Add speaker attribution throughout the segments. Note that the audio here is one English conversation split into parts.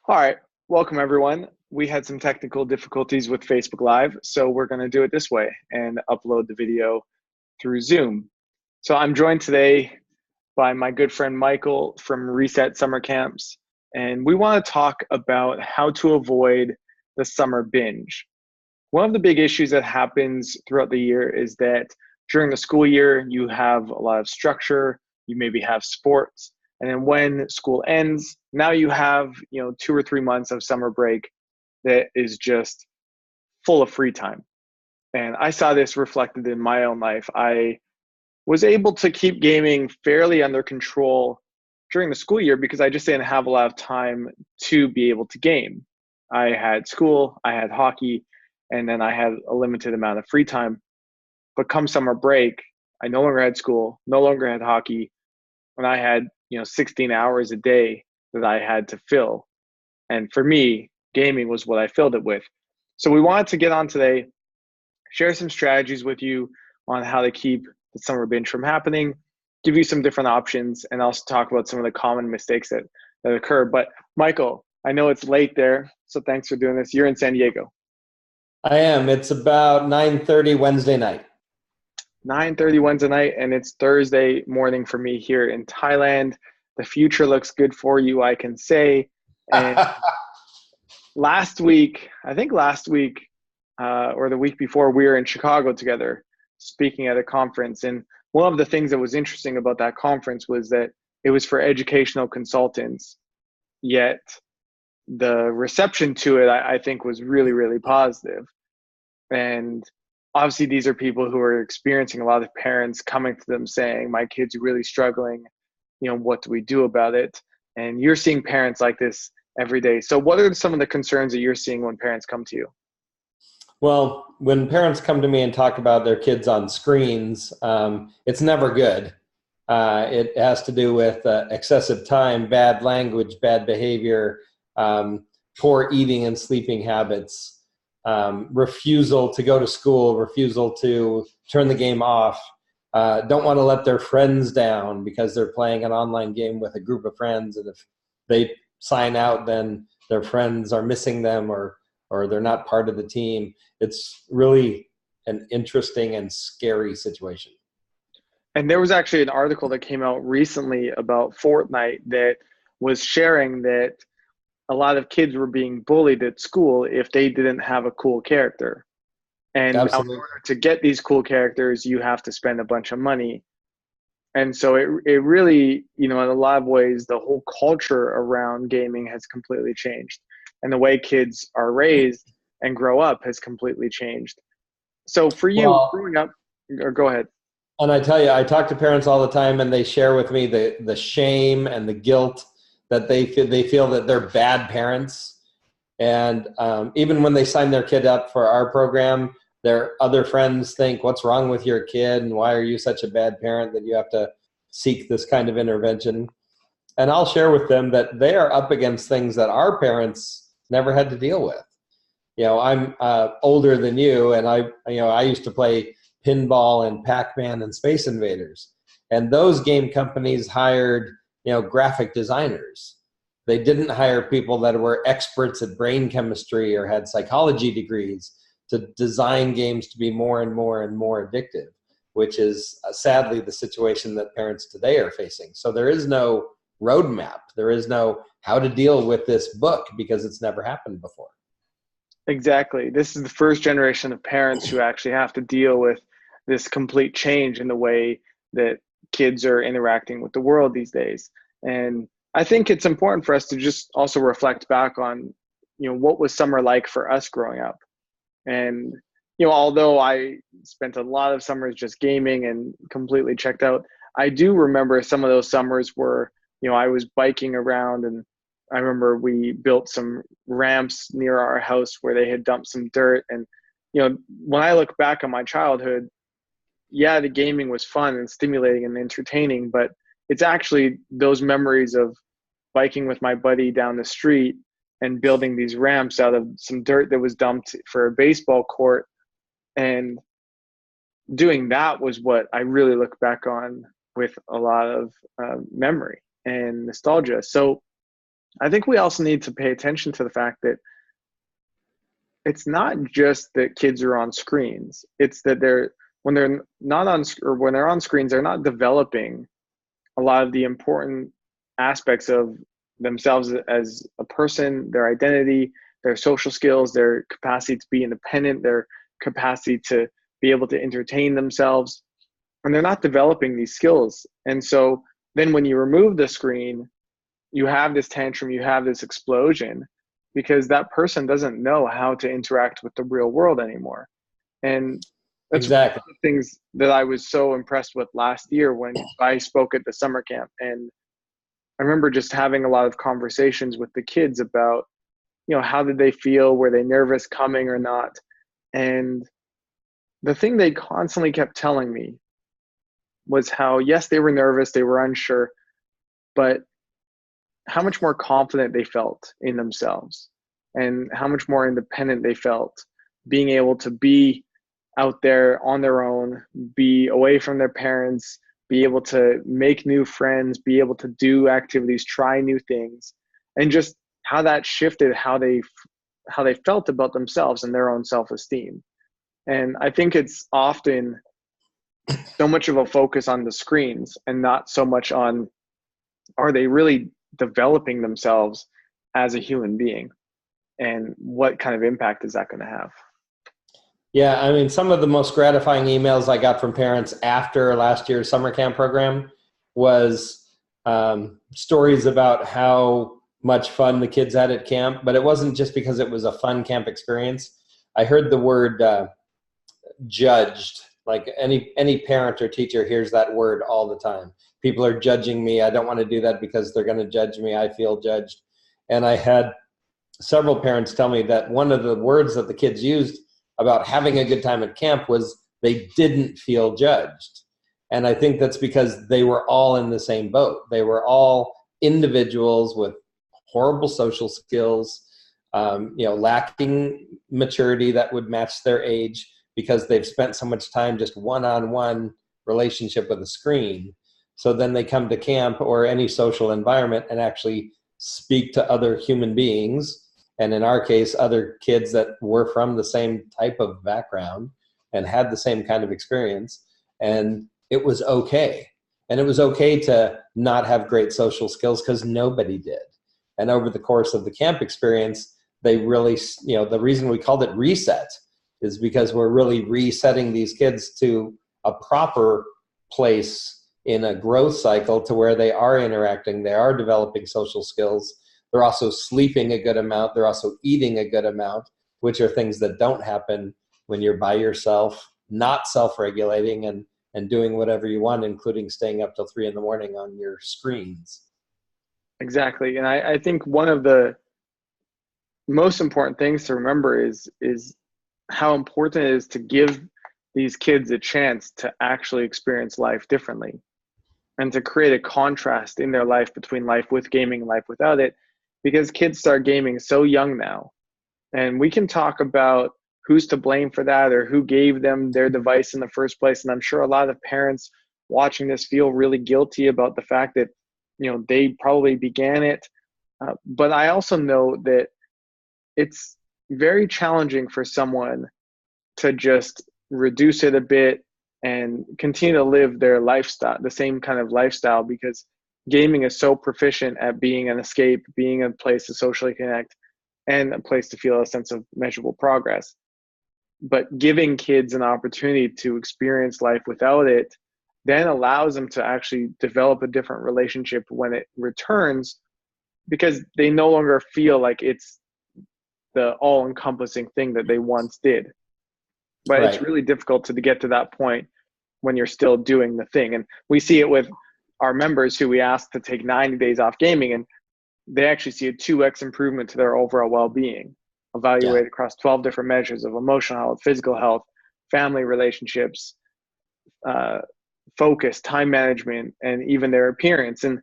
Speaker 1: All right, welcome everyone. We had some technical difficulties with Facebook Live, so we're going to do it this way and upload the video through Zoom. So I'm joined today by my good friend Michael from Reset Summer Camps, and we want to talk about how to avoid the summer binge. One of the big issues that happens throughout the year is that during the school year, you have a lot of structure, you maybe have sports, and then when school ends, now you have, 2 or 3 months of summer break that is just full of free time. And I saw this reflected in my own life. I was able to keep gaming fairly under control during the school year because I just didn't have a lot of time to be able to game. I had school, I had hockey, and then I had a limited amount of free time. But come summer break, I no longer had school, no longer had hockey, and I had 16 hours a day that I had to fill. And for me, gaming was what I filled it with. So we wanted to get on today, share some strategies with you on how to keep the summer binge from happening, give you some different options, and also talk about some of the common mistakes that occur. But Michael, I know it's late there, so thanks for doing this. You're in San Diego.
Speaker 2: I am. It's about 9:30 Wednesday night.
Speaker 1: 9:30 Wednesday night, and it's Thursday morning for me here in Thailand. The future looks good for you, I can say. And I think last week or the week before, we were in Chicago together speaking at a conference. And one of the things that was interesting about that conference was that it was for educational consultants, yet the reception to it, I think, was really, really positive. And obviously, these are people who are experiencing a lot of parents coming to them saying, my kid's really struggling. What do we do about it? And you're seeing parents like this every day. So what are some of the concerns that you're seeing when parents come to you?
Speaker 2: Well, when parents come to me and talk about their kids on screens, it's never good. It has to do with excessive time, bad language, bad behavior, poor eating and sleeping habits, refusal to go to school, refusal to turn the game off, don't want to let their friends down because they're playing an online game with a group of friends. And if they sign out, then their friends are missing them or they're not part of the team. It's really an interesting and scary situation.
Speaker 1: And there was actually an article that came out recently about Fortnite that was sharing that a lot of kids were being bullied at school if they didn't have a cool character. And now in
Speaker 2: Absolutely.
Speaker 1: order to get these cool characters, you have to spend a bunch of money. And so it really, in a lot of ways, the whole culture around gaming has completely changed. And the way kids are raised and grow up has completely changed. So for you
Speaker 2: Well,
Speaker 1: growing up, or go ahead.
Speaker 2: and I tell you, I talk to parents all the time, and they share with me the shame and the guilt that they feel that they're bad parents. And even when they sign their kid up for our program, their other friends think, "What's wrong with your kid? And why are you such a bad parent that you have to seek this kind of intervention?" And I'll share with them that they are up against things that our parents never had to deal with. I'm older than you, and I used to play pinball and Pac-Man and Space Invaders, and those game companies hired graphic designers. They didn't hire people that were experts at brain chemistry or had psychology degrees to design games to be more and more and more addictive, which is sadly the situation that parents today are facing. So there is no roadmap. There is no how to deal with this book because it's never happened before.
Speaker 1: Exactly. This is the first generation of parents who actually have to deal with this complete change in the way that kids are interacting with the world these days. And I think it's important for us to just also reflect back on, what was summer like for us growing up. And, although I spent a lot of summers just gaming and completely checked out, I do remember some of those summers where, I was biking around, and I remember we built some ramps near our house where they had dumped some dirt. And, when I look back on my childhood, yeah, the gaming was fun and stimulating and entertaining, but it's actually those memories of biking with my buddy down the street and building these ramps out of some dirt that was dumped for a baseball court. And doing that was what I really look back on with a lot of memory and nostalgia. So I think we also need to pay attention to the fact that it's not just that kids are on screens. It's that when they're not on, or when they're on screens, they're not developing a lot of the important aspects of themselves as a person, their identity, their social skills, their capacity to be independent, their capacity to be able to entertain themselves. And they're not developing these skills. And so then when you remove the screen, you have this tantrum, you have this explosion, because that person doesn't know how to interact with the real world anymore. And that's one
Speaker 2: Exactly.
Speaker 1: of the things that I was so impressed with last year when I spoke at the summer camp. And I remember just having a lot of conversations with the kids about, how did they feel? Were they nervous coming or not? And the thing they constantly kept telling me was how, yes, they were nervous, they were unsure, but how much more confident they felt in themselves and how much more independent they felt being able to be out there on their own, be away from their parents, be able to make new friends, be able to do activities, try new things, and just how that shifted how they felt about themselves and their own self-esteem. And I think it's often so much of a focus on the screens and not so much on, are they really developing themselves as a human being, and what kind of impact is that going to have?
Speaker 2: Yeah, I mean, some of the most gratifying emails I got from parents after last year's summer camp program was stories about how much fun the kids had at camp. But it wasn't just because it was a fun camp experience. I heard the word judged. Like any parent or teacher hears that word all the time. People are judging me. I don't want to do that because they're going to judge me. I feel judged. And I had several parents tell me that one of the words that the kids used about having a good time at camp was they didn't feel judged. And I think that's because they were all in the same boat. They were all individuals with horrible social skills, lacking maturity that would match their age because they've spent so much time just one-on-one relationship with a screen. So then they come to camp or any social environment and actually speak to other human beings. And in our case, other kids that were from the same type of background and had the same kind of experience. And it was okay. And it was okay to not have great social skills because nobody did. And over the course of the camp experience, they really, the reason we called it reset is because we're really resetting these kids to a proper place in a growth cycle to where they are interacting, they are developing social skills. They're also sleeping a good amount. They're also eating a good amount, which are things that don't happen when you're by yourself, not self-regulating and doing whatever you want, including staying up till 3 a.m. on your screens.
Speaker 1: Exactly. And I think one of the most important things to remember is how important it is to give these kids a chance to actually experience life differently and to create a contrast in their life between life with gaming and life without it, because kids start gaming so young now. And we can talk about who's to blame for that or who gave them their device in the first place. And I'm sure a lot of parents watching this feel really guilty about the fact that, they probably began it. But I also know that it's very challenging for someone to just reduce it a bit and continue to live their lifestyle, the same kind of lifestyle, because gaming is so proficient at being an escape, being a place to socially connect, and a place to feel a sense of measurable progress. But giving kids an opportunity to experience life without it then allows them to actually develop a different relationship when it returns, because they no longer feel like it's the all-encompassing thing that they once did. But
Speaker 2: Right.
Speaker 1: it's really difficult to get to that point when you're still doing the thing. And we see it with our members who we ask to take 90 days off gaming, and they actually see a 2x improvement to their overall well-being,
Speaker 2: Yeah.
Speaker 1: evaluated across 12 different measures of emotional health, physical health, family relationships, focus, time management, and even their appearance. And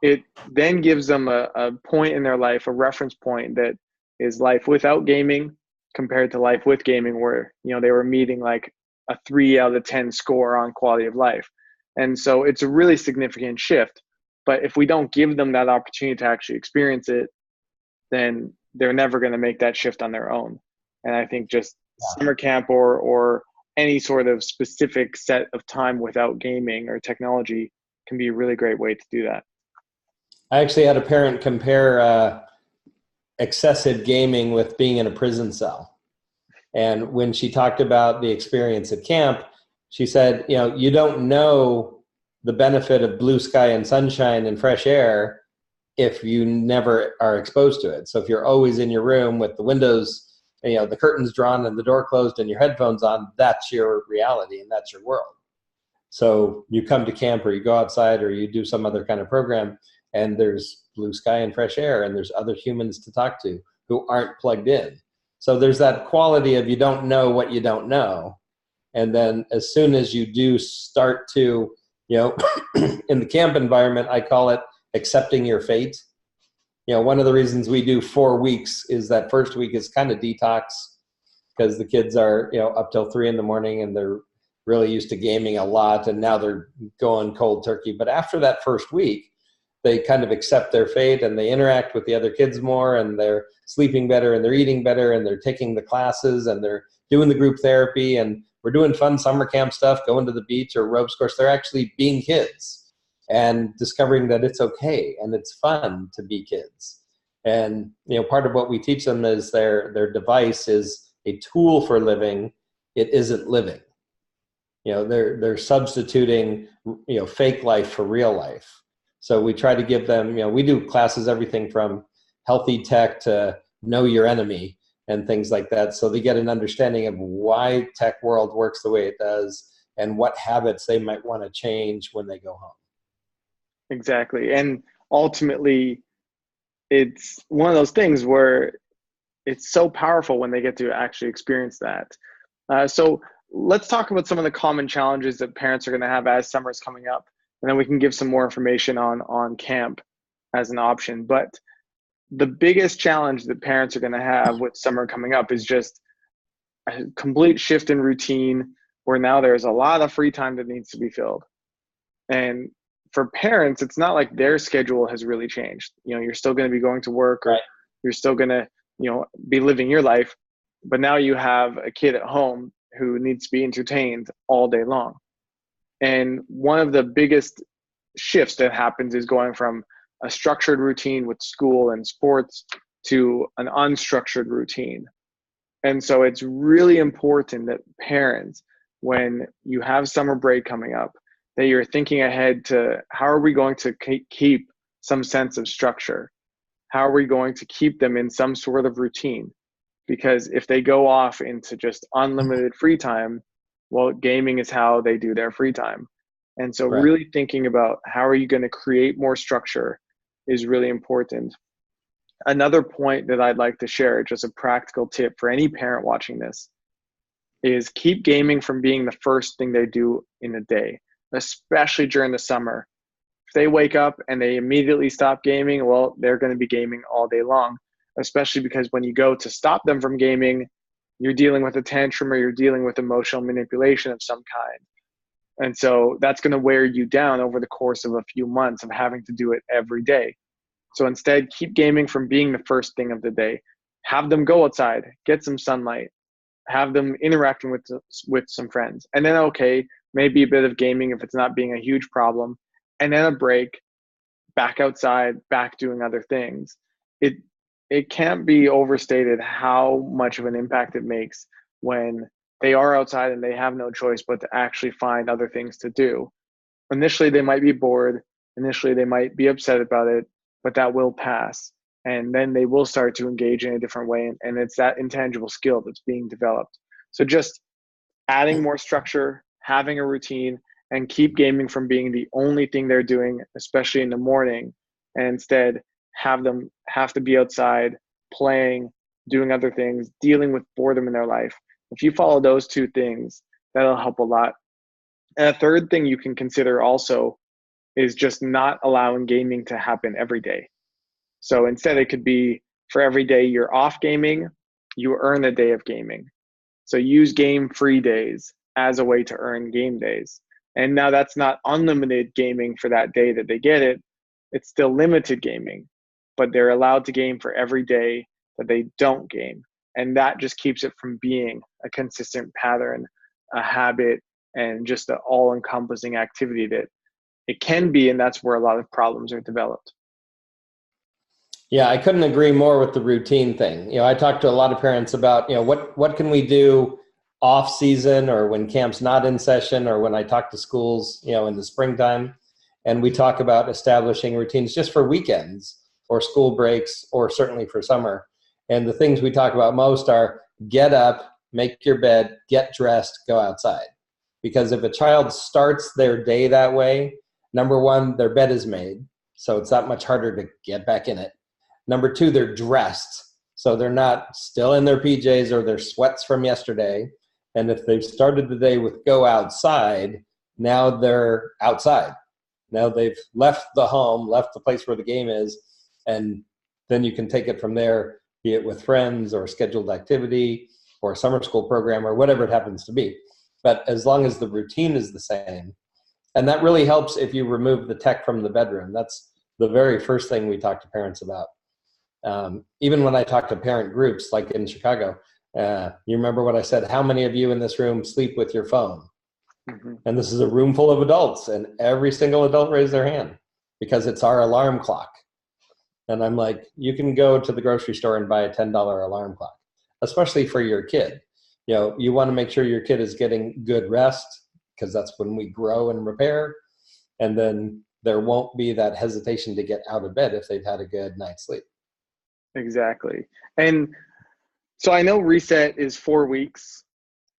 Speaker 1: it then gives them a point in their life, a reference point that is life without gaming compared to life with gaming, where they were meeting like a 3 out of 10 score on quality of life. And so it's a really significant shift. But if we don't give them that opportunity to actually experience it, then they're never going to make that shift on their own. And I think just summer camp or any sort of specific set of time without gaming or technology can be a really great way to do that.
Speaker 2: I actually had a parent compare excessive gaming with being in a prison cell. And when she talked about the experience at camp, she said, you don't know the benefit of blue sky and sunshine and fresh air if you never are exposed to it. So if you're always in your room with the windows, the curtains drawn and the door closed and your headphones on, that's your reality and that's your world. So you come to camp or you go outside or you do some other kind of program and there's blue sky and fresh air and there's other humans to talk to who aren't plugged in. So there's that quality of you don't know what you don't know. And then as soon as you do start to, in the camp environment, I call it accepting your fate. One of the reasons we do 4 weeks is that first week is kind of detox because the kids are, up till 3 a.m. and they're really used to gaming a lot. And now they're going cold turkey. But after that first week, they kind of accept their fate and they interact with the other kids more and they're sleeping better and they're eating better and they're taking the classes and they're doing the group therapy and we're doing fun summer camp stuff, going to the beach or ropes course. They're actually being kids and discovering that it's okay and it's fun to be kids. And, part of what we teach them is their device is a tool for living. It isn't living. They're substituting, fake life for real life. So we try to give them, we do classes, everything from healthy tech to know your enemy and things like that. So they get an understanding of why tech world works the way it does and what habits they might want to change when they go home.
Speaker 1: Exactly. And ultimately, it's one of those things where it's so powerful when they get to actually experience that. So let's talk about some of the common challenges that parents are going to have as summer is coming up. And then we can give some more information on camp as an option. But the biggest challenge that parents are going to have with summer coming up is just a complete shift in routine where now there's a lot of free time that needs to be filled. And for parents, it's not like their schedule has really changed. You're still going to be going to work or you're still going to, be living your life. But now you have a kid at home who needs to be entertained all day long. And one of the biggest shifts that happens is going from a structured routine with school and sports to an unstructured routine. And so it's really important that parents, when you have summer break coming up, that you're thinking ahead to how are we going to keep some sense of structure? How are we going to keep them in some sort of routine? Because if they go off into just unlimited free time, well, gaming is how they do their free time. And so really thinking about how are you going to create more structure is really important. Another point that I'd like to share, just a practical tip for any parent watching this, is keep gaming from being the first thing they do in a day, especially during the summer. If they wake up and they immediately stop gaming, well, they're going to be gaming all day long, especially because when you go to stop them from gaming, you're dealing with a tantrum or you're dealing with emotional manipulation of some kind. And so that's going to wear you down over the course of a few months of having to do it every day. So instead, keep gaming from being the first thing of the day. Have them go outside, get some sunlight, have them interacting with some friends. And then, okay, maybe a bit of gaming if it's not being a huge problem. And then a break, back outside, back doing other things. It can't be overstated how much of an impact it makes when they are outside and they have no choice but to actually find other things to do. Initially, they might be bored. Initially, they might be upset about it, but that will pass. And then they will start to engage in a different way. And it's that intangible skill that's being developed. So just adding more structure, having a routine, and keep gaming from being the only thing they're doing, especially in the morning, and instead have them have to be outside, playing, doing other things, dealing with boredom in their life. If you follow those two things, that'll help a lot. And a third thing you can consider also is just not allowing gaming to happen every day. So instead, it could be for every day you're off gaming, you earn a day of gaming. So use game-free days as a way to earn game days. And now that's not unlimited gaming for that day that they get it, it's still limited gaming, but they're allowed to game for every day that they don't game. And that just keeps it from being a consistent pattern, a habit, and just an all-encompassing activity that it can be, and that's where a lot of problems are developed.
Speaker 2: Yeah, I couldn't agree more with the routine thing. I talked to a lot of parents about, what can we do off season, or when camp's not in session, or when I talk to schools, in the springtime, and we talk about establishing routines just for weekends or school breaks, or certainly for summer. And the things we talk about most are get up, make your bed, get dressed, go outside. Because if a child starts their day that way, number one, their bed is made, so it's that much harder to get back in it. Number two, they're dressed, so they're not still in their PJs or their sweats from yesterday. And if they've started the day with go outside, now they're outside. Now they've left the home, left the place where the game is, and then you can take it from there, be it with friends or scheduled activity or a summer school program or whatever it happens to be. But as long as the routine is the same, and that really helps if you remove the tech from the bedroom. That's the very first thing we talk to parents about. Even when I talk to parent groups, like in Chicago, you remember what I said, how many of you in this room sleep with your phone? Mm-hmm. And this is a room full of adults, and every single adult raised their hand because it's our alarm clock. And I'm like, you can go to the grocery store and buy a $10 alarm clock, especially for your kid. You want to make sure your kid is getting good rest, because that's when we grow and repair. And then there won't be that hesitation to get out of bed if they've had a good night's sleep.
Speaker 1: Exactly. And so I know reset is 4 weeks,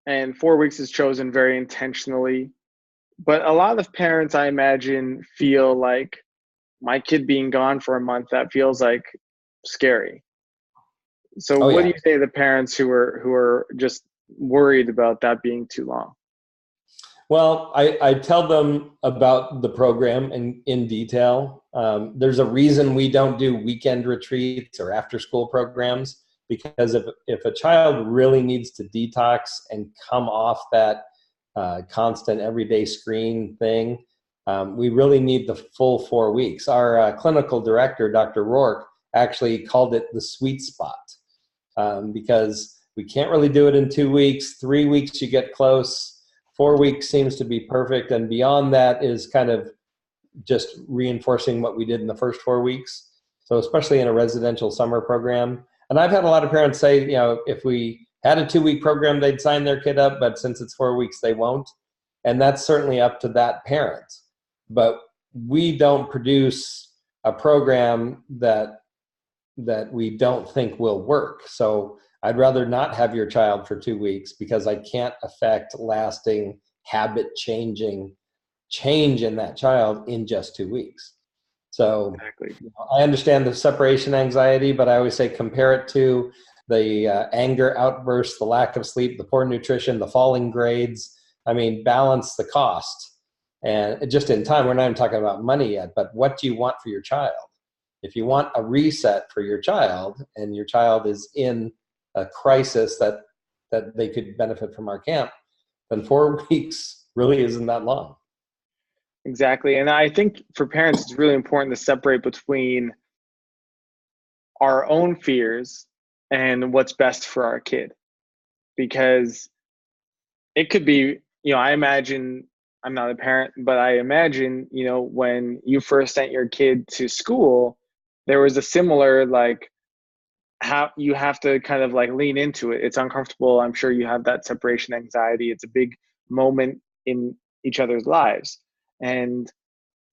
Speaker 1: and 4 weeks is chosen very intentionally. But a lot of parents, I imagine, feel like my kid being gone for a month, that feels like scary. So what do you say to the parents who are just worried about that being too long?
Speaker 2: Well, I tell them about the program in detail. There's a reason we don't do weekend retreats or after school programs, because if a child really needs to detox and come off that constant everyday screen thing, we really need the full 4 weeks. Our clinical director, Dr. Rourke, actually called it the sweet spot, because we can't really do it in 2 weeks. 3 weeks you get close. 4 weeks seems to be perfect, and beyond that is kind of just reinforcing what we did in the first 4 weeks. So especially in a residential summer program. And I've had a lot of parents say, if we had a 2-week program, they'd sign their kid up, but since it's 4 weeks, they won't. And that's certainly up to that parent. But we don't produce a program that we don't think will work. So I'd rather not have your child for 2 weeks, because I can't affect lasting habit changing change in that child in just 2 weeks. So exactly. I understand the separation anxiety, but I always say compare it to the anger outbursts, the lack of sleep, the poor nutrition, the falling grades. I mean, balance the cost. And just in time, we're not even talking about money yet, but what do you want for your child? If you want a reset for your child, and your child is in a crisis that they could benefit from our camp, then 4 weeks really isn't that long.
Speaker 1: Exactly. And I think for parents, it's really important to separate between our own fears and what's best for our kid. Because it could be, I imagine, I'm not a parent, but I imagine, when you first sent your kid to school, there was a similar, how you have to kind of lean into it. It's uncomfortable. I'm sure you have that separation anxiety. It's a big moment in each other's lives. And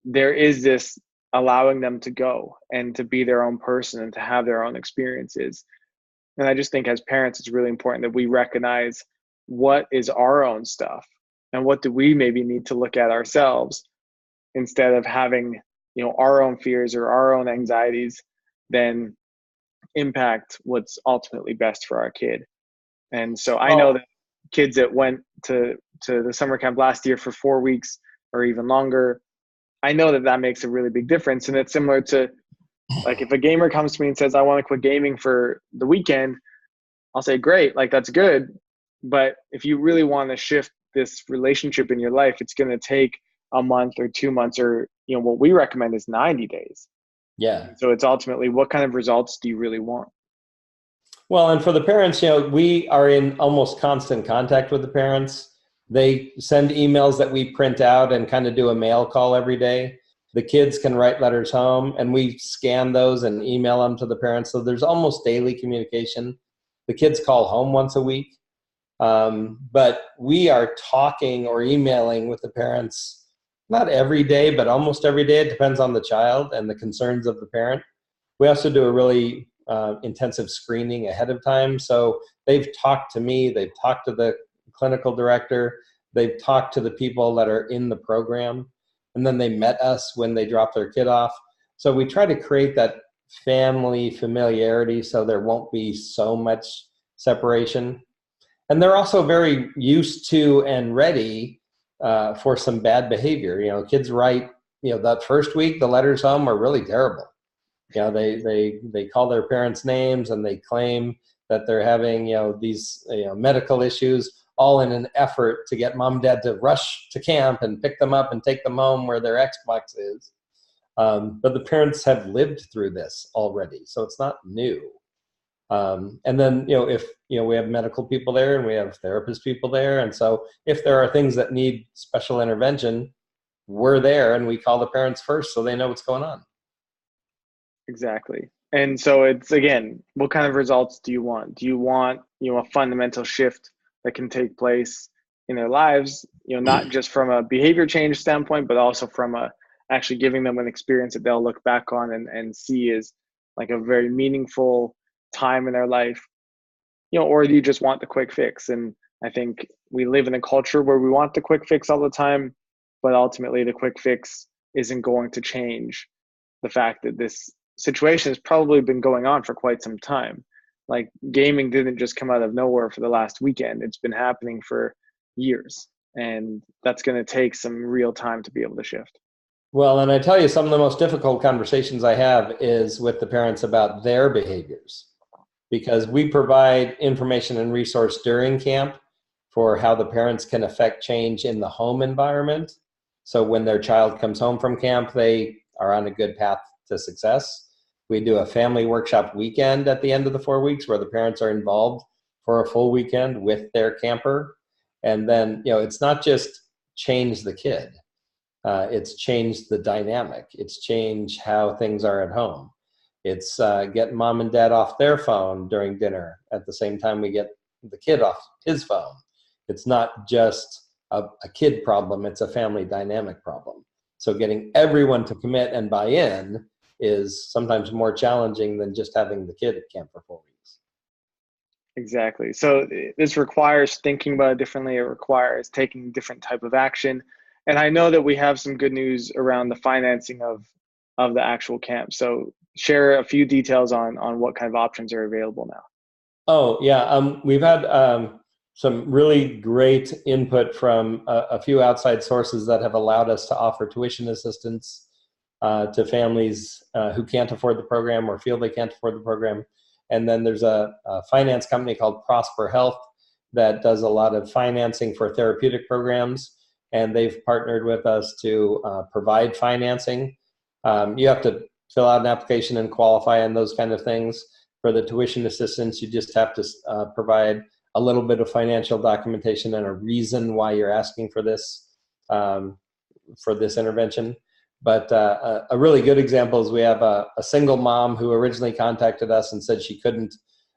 Speaker 1: there is this allowing them to go and to be their own person and to have their own experiences. And I just think as parents, it's really important that we recognize what is our own stuff and what do we maybe need to look at ourselves, instead of having, our own fears or our own anxieties then impact what's ultimately best for our kid. And so I know that kids that went to the summer camp last year for 4 weeks or even longer, I know that makes a really big difference. And it's similar to, if a gamer comes to me and says, I want to quit gaming for the weekend, I'll say, great, that's good. But if you really want to shift this relationship in your life, it's going to take a month or 2 months, or what we recommend is 90 days.
Speaker 2: Yeah.
Speaker 1: So it's ultimately, what kind of results do you really want?
Speaker 2: Well, and for the parents, we are in almost constant contact with the parents. They send emails that we print out and kind of do a mail call every day. The kids can write letters home, and we scan those and email them to the parents. So there's almost daily communication. The kids call home once a week. But we are talking or emailing with the parents, not every day, but almost every day. It depends on the child and the concerns of the parent. We also do a really intensive screening ahead of time. So they've talked to me, they've talked to the clinical director, they've talked to the people that are in the program, and then they met us when they dropped their kid off. So we try to create that family familiarity so there won't be so much separation. And they're also very used to and ready for some bad behavior. Kids write, that first week, the letters home are really terrible. They call their parents names, and they claim that they're having, these, medical issues, all in an effort to get mom and dad to rush to camp and pick them up and take them home where their Xbox is. But the parents have lived through this already, so it's not new. And then, if, we have medical people there and we have therapist people there. And so if there are things that need special intervention, we're there and we call the parents first so they know what's going on.
Speaker 1: Exactly. And so it's, again, what kind of results do you want? Do you want, a fundamental shift that can take place in their lives, not just from a behavior change standpoint, but also from actually giving them an experience that they'll look back on and see as like a very meaningful time in their life, or do you just want the quick fix? And I think we live in a culture where we want the quick fix all the time, but ultimately the quick fix isn't going to change the fact that this situation has probably been going on for quite some time. Like, gaming didn't just come out of nowhere for the last weekend. It's been happening for years, and that's going to take some real time to be able to shift.
Speaker 2: Well, and I tell you, some of the most difficult conversations I have is with the parents about their behaviors, because we provide information and resource during camp for how the parents can affect change in the home environment. So when their child comes home from camp, they are on a good path to success. We do a family workshop weekend at the end of the 4 weeks where the parents are involved for a full weekend with their camper. And then, it's not just change the kid. It's changed the dynamic. It's changed how things are at home. It's get mom and dad off their phone during dinner at the same time we get the kid off his phone. It's not just a kid problem, it's a family dynamic problem. So getting everyone to commit and buy in is sometimes more challenging than just having the kid at camp for 4 weeks.
Speaker 1: Exactly. So this requires thinking about it differently. It requires taking different type of action. And I know that we have some good news around the financing of the actual camp. So share a few details on what kind of options are available now.
Speaker 2: Oh, yeah. We've had some really great input from a few outside sources that have allowed us to offer tuition assistance to families who can't afford the program or feel they can't afford the program. And then there's a finance company called Prosper Health that does a lot of financing for therapeutic programs. And they've partnered with us to provide financing. You have to fill out an application and qualify and those kind of things. For the tuition assistance, you just have to provide a little bit of financial documentation and a reason why you're asking for this intervention. But a really good example is we have a single mom who originally contacted us and said she couldn't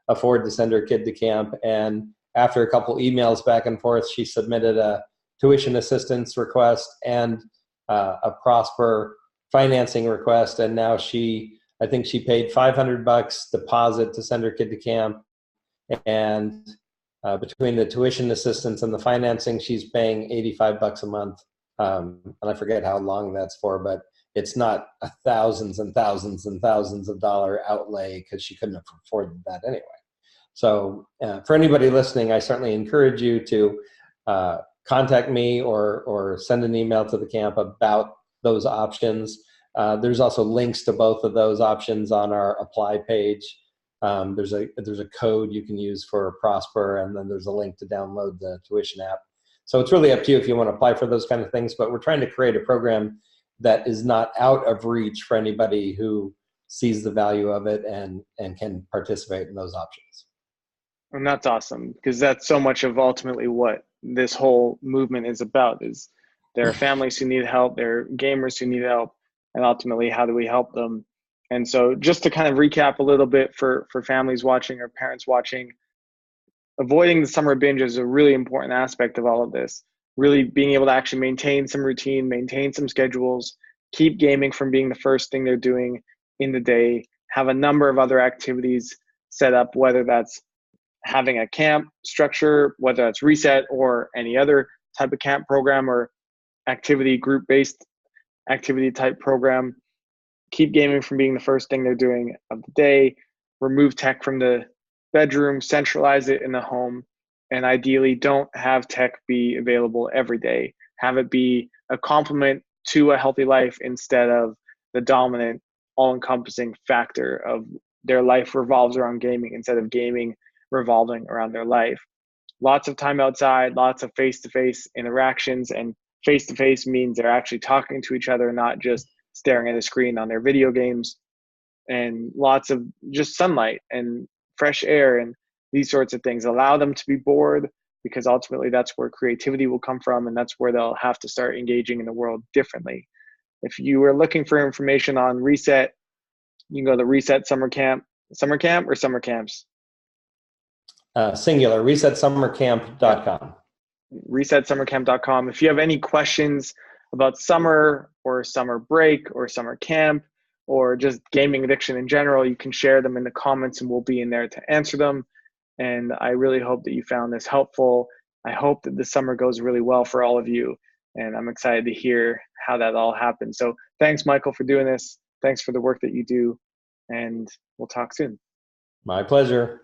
Speaker 2: afford to send her kid to camp. And after a couple emails back and forth, she submitted a tuition assistance request and a Prosper financing request. And now I think she paid $500 deposit to send her kid to camp. And between the tuition assistance and the financing, she's paying $85 a month. And I forget how long that's for, but it's not thousands and thousands and thousands of dollar outlay because she couldn't afford that anyway. So for anybody listening, I certainly encourage you to contact me or send an email to the camp about those options. There's also links to both of those options on our apply page. There's a code you can use for Prosper, and then there's a link to download the tuition app. So it's really up to you if you want to apply for those kind of things, but we're trying to create a program that is not out of reach for anybody who sees the value of it and can participate in those options.
Speaker 1: And that's awesome, because that's so much of ultimately what this whole movement is about. Is there are families who need help, there are gamers who need help, and ultimately how do we help them? And so just to kind of recap a little bit for families watching or parents watching, avoiding the summer binge is a really important aspect of all of this. Really being able to actually maintain some routine, maintain some schedules, keep gaming from being the first thing they're doing in the day, have a number of other activities set up, whether that's having a camp structure, whether that's Reset or any other type of camp program or activity, group-based activity type program. Keep gaming from being the first thing they're doing of the day. Remove tech from the bedroom, centralize it in the home, and ideally don't have tech be available every day. Have it be a complement to a healthy life instead of the dominant, all-encompassing factor of their life revolves around gaming instead of gaming revolving around their life. Lots of time outside, lots of face-to-face interactions, and face-to-face means they're actually talking to each other, not just staring at a screen on their video games, and lots of just sunlight and fresh air and these sorts of things. Allow them to be bored, because ultimately that's where creativity will come from, and that's where they'll have to start engaging in the world differently. If you are looking for information on Reset, you can go to Reset Summer Camp or Summer Camps.
Speaker 2: Singular, resetsummercamp.com.
Speaker 1: resetsummercamp.com. If you have any questions about summer or summer break or summer camp or just gaming addiction in general, you can share them in the comments and we'll be in there to answer them. And I really hope that you found this helpful. I hope that the summer goes really well for all of you. And I'm excited to hear how that all happens. So thanks, Michael, for doing this. Thanks for the work that you do. And we'll talk soon.
Speaker 2: My pleasure.